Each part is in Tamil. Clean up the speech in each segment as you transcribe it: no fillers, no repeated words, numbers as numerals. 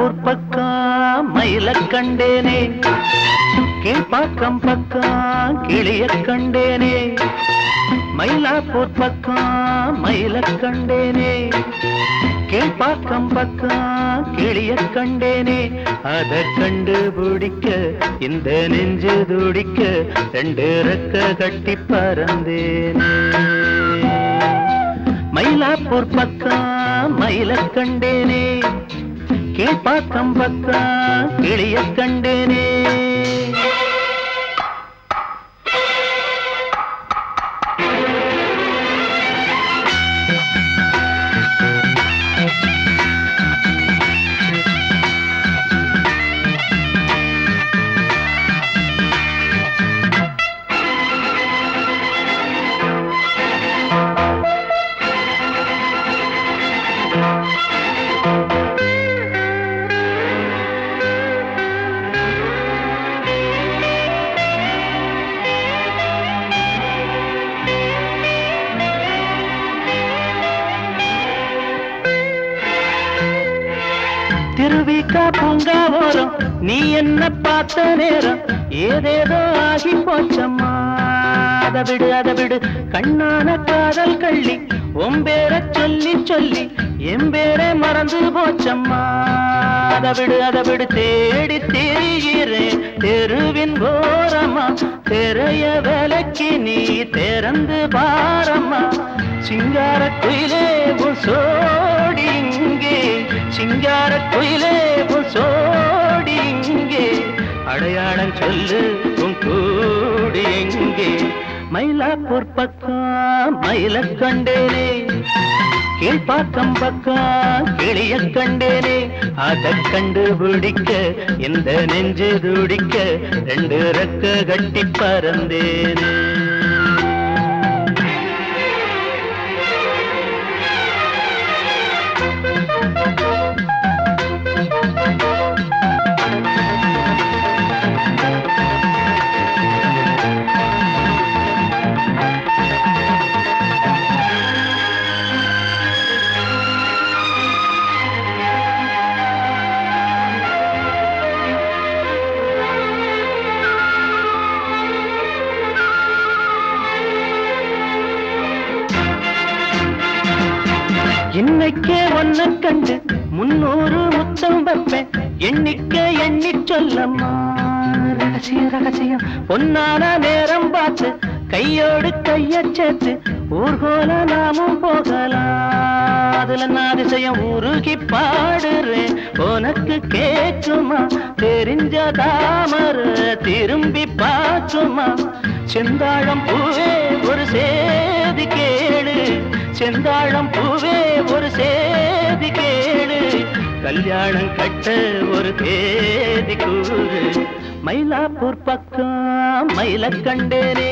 மயிலாப்பூர் பக்கம் மயில கண்டேனே, கீழ்பாக்கம் பக்கம் கிளிய கண்டேனே. மயிலாப்பூர் பக்கம் மயில கண்டேனே, கீழ்பாக்கம் பக்கம் கிளிய கண்டேனே. அத கண்டுபிடிக்க இந்த நெஞ்சு துடிக்க ரெண்டு ரெக்க கட்டி பறந்தேனே. மயிலாப்பூர் பக்கம் மயில கண்டேனே, கீழ்பாக்கம் பக்கம் கிளிய கண்டேனே. திருவிக்கா பூங்கா ஓரம் நீ என்ன பார்த்த நேரம் ஏதேதோ ஆகி போச்சம்மா. அதை விடு கண்ணான காதல் கள்ளி ஒம்பேர சொல்லி சொல்லி எம்பேரை மறந்து போச்சம்மா. அதை விடு தேடி திரிகிறேன் தெருவின் ஓரமா, தெரைய வேலைக்கு நீ திறந்து பாரம்மா. சிங்கார குயிலே சோடி இங்கே, சிங்கார குயிலே சோடி இங்கே, அடையாளம் சொல்லு உன் கூடி எங்கே. மயிலாப்பூர் பக்கம் மயில கண்டேனே, கீழ்பாக்கம் பக்கம் கிளிய கண்டேனே. அத கண்டுபிடிக்க இந்த நெஞ்சு துடிக்க ரெண்டு ரெக்க கட்டி பறந்தேனே. இன்னைக்கே ஒன்ன கண்டு 300 முத்தம் வைப்பேன், எண்ணிக்கை எண்ணி சொல்லம்மா. ரகசியம் பொன்னான நேரம் பார்த்து கையோடு கைய சேர்த்து ஊர்கோல நாமும் போகலாம். அதுல நான் அதிசயம் உருகி பாடுறேன், உனக்கு கேட்குமா? தெரிஞ்ச தாமர திரும்பி பார்க்குமா? செந்தாழம் பூவே ஒரு சேதி கேளு, செந்தாழம் பூவே ஒரு சேதி கேளு, கல்யாணம் கட்ட ஒரு தேதி கூறு. மயிலாப்பூர் பக்கம் மயில கண்டேனே,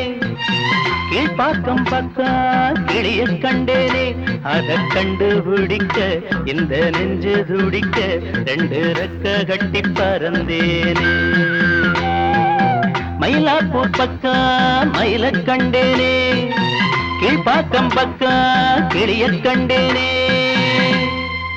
கீழ்பாக்கம் பக்கம் கிளிய கண்டேனே. அத கண்டுபிடிக்க இந்த நெஞ்சு துடிக்க ரெண்டு ரெக்க கட்டி பறந்தேனே. மயிலாப்பூர் பக்கம் மயில கண்டேனே, கீழ்பாக்கம் பக்கம் கிளிய கண்டேனே.